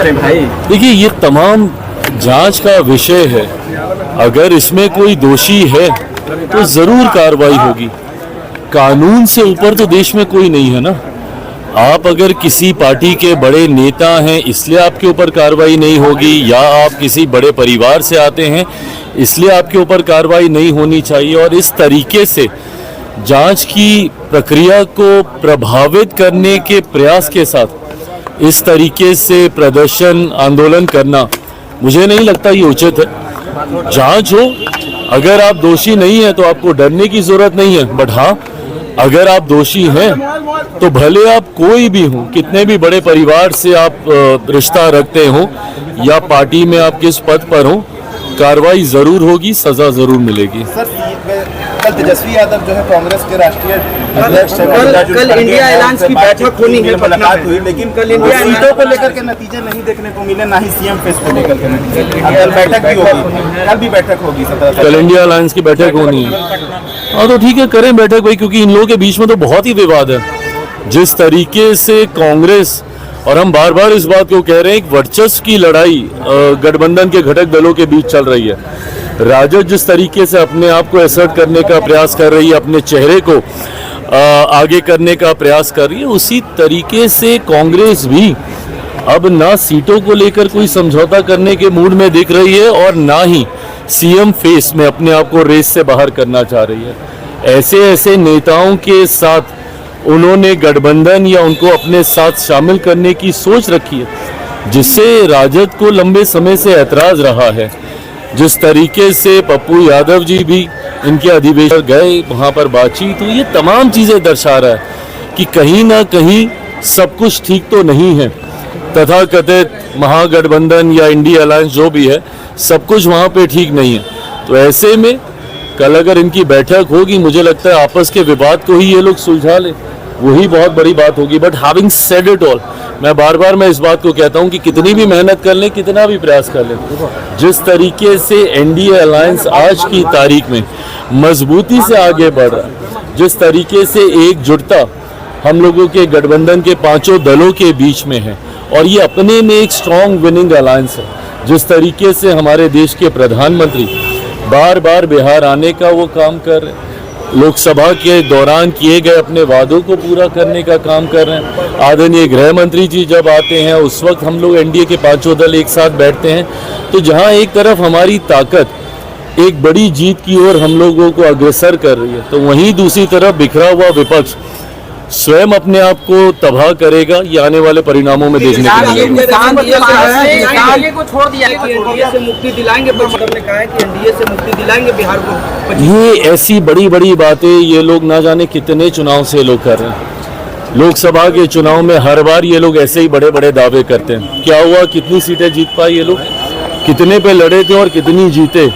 करें भाई? देखिए, ये तमाम जांच का विषय है। अगर इसमें कोई दोषी है तो जरूर कार्रवाई होगी। कानून से ऊपर तो देश में कोई नहीं है ना। आप अगर किसी पार्टी के बड़े नेता हैं इसलिए आपके ऊपर कार्रवाई नहीं होगी, या आप किसी बड़े परिवार से आते हैं इसलिए आपके ऊपर कार्रवाई नहीं होनी चाहिए। और इस तरीके से जांच की प्रक्रिया को प्रभावित करने के प्रयास के साथ इस तरीके से प्रदर्शन आंदोलन करना मुझे नहीं लगता ये उचित है। जांच हो, अगर आप दोषी नहीं हैं तो आपको डरने की जरूरत नहीं है। बट हाँ, अगर आप दोषी हैं तो भले आप कोई भी हो, कितने भी बड़े परिवार से आप रिश्ता रखते हो या पार्टी में आप किस पद पर हो, कार्रवाई जरूर होगी, सजा जरूर मिलेगी। सर, कल तेजस्वी यादव जो है कांग्रेस के राष्ट्रीय अध्यक्ष, कल इंडिया अलायंस की बैठक होनी है, मुलाकात हुई, लेकिन कल इंडिया सीटों को लेकर के नतीजे नहीं देखने को मिले, ना ही सीएम फेस को लेकर के नतीजे। कल बैठक भी होगी, कल भी बैठक होगी, कल इंडिया अलायंस की बैठक होनी है। हाँ तो ठीक है, करें बैठक भाई, क्योंकि इन लोगों के बीच में तो बहुत ही विवाद है। जिस तरीके से कांग्रेस, और हम बार बार इस बात को कह रहे हैं, एक वर्चस्व की लड़ाई गठबंधन के घटक दलों के बीच चल रही है। राजद जिस तरीके से अपने आप को असर्ट करने का प्रयास कर रही है, अपने चेहरे को आगे करने का प्रयास कर रही है, उसी तरीके से कांग्रेस भी अब ना सीटों को लेकर कोई समझौता करने के मूड में दिख रही है और ना ही सीएम फेस में अपने आप को रेस से बाहर करना चाह रही है। ऐसे ऐसे नेताओं के साथ उन्होंने गठबंधन या उनको अपने साथ शामिल करने की सोच रखी है, जिससे राजद को लंबे समय से ऐतराज रहा है। जिस तरीके से पप्पू यादव जी भी इनके अधिवेशन गए, वहाँ पर बातचीत हुई, ये तमाम चीज़ें दर्शा रहा है कि कहीं ना कहीं सब कुछ ठीक तो नहीं है। तथाकथित महागठबंधन या इंडिया अलायंस जो भी है, सब कुछ वहाँ पे ठीक नहीं है। तो ऐसे में कल अगर इनकी बैठक होगी, मुझे लगता है आपस के विवाद को ही ये लोग सुलझा ले, वही बहुत बड़ी बात होगी। But having said it all, मैं बार बार इस बात को कहता हूँ कि कितनी भी मेहनत कर लें, कितना भी प्रयास कर लें, जिस तरीके से एनडीए अलायंस आज की तारीख में मजबूती से आगे बढ़ रहा है, जिस तरीके से एकजुटता हम लोगों के गठबंधन के पांचों दलों के बीच में है, और ये अपने में एक स्ट्रॉन्ग विनिंग अलायंस है। जिस तरीके से हमारे देश के प्रधानमंत्री बार बार बिहार आने का वो काम कर रहे हैं, लोकसभा के दौरान किए गए अपने वादों को पूरा करने का काम कर रहे हैं। आदरणीय गृह मंत्री जी जब आते हैं उस वक्त हम लोग एनडीए के पांचों दल एक साथ बैठते हैं। तो जहां एक तरफ हमारी ताकत एक बड़ी जीत की ओर हम लोगों को अग्रसर कर रही है, तो वहीं दूसरी तरफ बिखरा हुआ विपक्ष स्वयं अपने आप को तबाह करेगा। ये आने वाले परिणामों में देखने को मिलेगा। ये ऐसी बड़ी बड़ी बातें ये लोग ना जाने कितने चुनाव से लोग कर रहे हैं। लोकसभा के चुनाव में हर बार ये लोग ऐसे ही बड़े बड़े दावे करते हैं। क्या हुआ, कितनी सीटें जीत पाए ये लोग, कितने पे लड़े थे और कितनी जीते,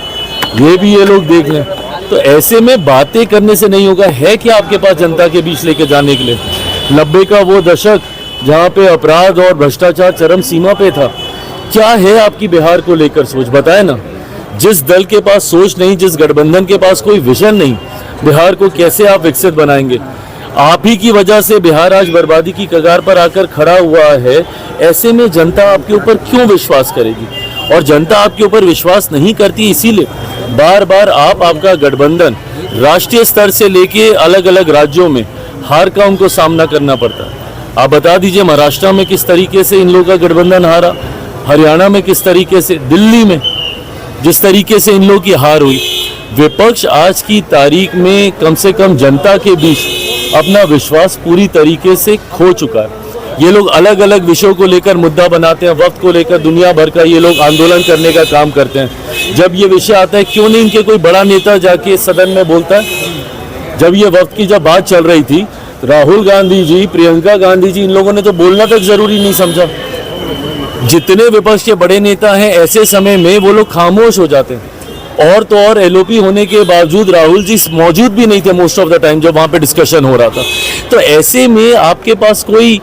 ये भी ये लोग देख लें। तो ऐसे में बातें करने से नहीं होगा। है क्या आपके पास जनता के बीच लेके जाने के लिए? 90 का वो दशक जहाँ पे अपराध और भ्रष्टाचार चरम सीमा पे था, क्या है आपकी बिहार को लेकर सोच? बताए ना। जिस दल के पास सोच नहीं, जिस गठबंधन के पास कोई विजन नहीं, बिहार को कैसे आप विकसित बनाएंगे? आप ही की वजह से बिहार आज बर्बादी की कगार पर आकर खड़ा हुआ है। ऐसे में जनता आपके ऊपर क्यों विश्वास करेगी? और जनता आपके ऊपर विश्वास नहीं करती, इसीलिए बार बार आपका गठबंधन राष्ट्रीय स्तर से लेके अलग अलग राज्यों में हार का उनको सामना करना पड़ता है। आप बता दीजिए, महाराष्ट्र में किस तरीके से इन लोगों का गठबंधन हारा, हरियाणा में किस तरीके से, दिल्ली में जिस तरीके से इन लोगों की हार हुई। विपक्ष आज की तारीख में कम से कम जनता के बीच अपना विश्वास पूरी तरीके से खो चुका है। ये लोग अलग अलग विषयों को लेकर मुद्दा बनाते हैं, वक्त को लेकर दुनिया भर का ये लोग आंदोलन करने का काम करते हैं। जब ये विषय आता है, क्यों नहीं इनके कोई बड़ा नेता जाके सदन में बोलता है? जब ये वक्त की जब बात चल रही थी, राहुल गांधी जी, प्रियंका गांधी जी, इन लोगों ने तो बोलना तक जरूरी नहीं समझा। जितने विपक्ष के बड़े नेता हैं, ऐसे समय में वो लोग खामोश हो जाते हैं। और तो और एलओपी होने के बावजूद राहुल जी मौजूद भी नहीं थे मोस्ट ऑफ द टाइम जब वहाँ पे डिस्कशन हो रहा था। तो ऐसे में आपके पास कोई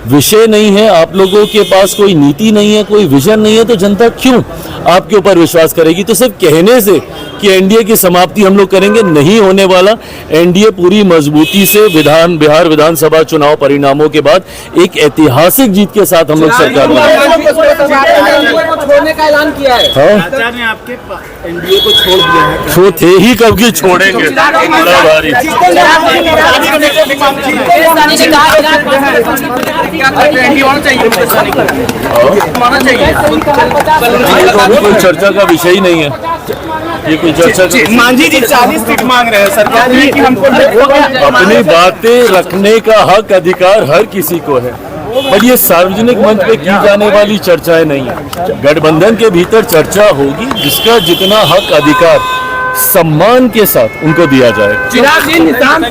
विषय नहीं है, आप लोगों के पास कोई नीति नहीं है, कोई विजन नहीं है, तो जनता क्यों आपके ऊपर विश्वास करेगी? तो सिर्फ कहने से कि एनडीए की समाप्ति हम लोग करेंगे, नहीं होने वाला। एनडीए पूरी मजबूती से बिहार विधानसभा चुनाव परिणामों के बाद एक ऐतिहासिक जीत के साथ हम लोग सरकार बनाएंगे। छोड़ने का ऐलान किया है। सरकार ने आपके एनडीए को छोड़ दिया है। छो थे ही कब की छोड़ेंगे, बड़ा भारी। कोई चर्चा का विषय ही नहीं है, ये कोई चर्चा का। मांझी जी 40 सीट मांग रहे हैं सरकार ने कि हमको अपनी बातें रखने का हक अधिकार हर किसी को है, पर ये सार्वजनिक मंच पे की जाने वाली चर्चाएं नहीं है। गठबंधन के भीतर चर्चा होगी, जिसका जितना हक अधिकार सम्मान के साथ उनको दिया जाए। चिराग जी निशांत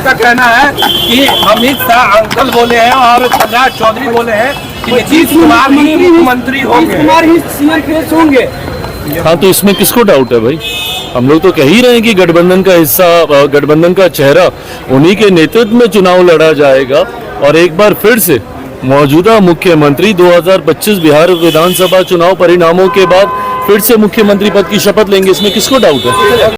का कहना है कि अमित शाह अंकल बोले हैं और सम्राट चौधरी बोले हैं कि नीतीश कुमार ही मुख्यमंत्री होंगे। हाँ, तो इसमें किसको डाउट है भाई? हम लोग तो कह ही रहे हैं कि गठबंधन का हिस्सा, गठबंधन का चेहरा उन्हीं के नेतृत्व में चुनाव लड़ा जाएगा और एक बार फिर से मौजूदा मुख्यमंत्री 2025 बिहार विधानसभा चुनाव परिणामों के बाद फिर से मुख्यमंत्री पद की शपथ लेंगे। इसमें किसको डाउट है?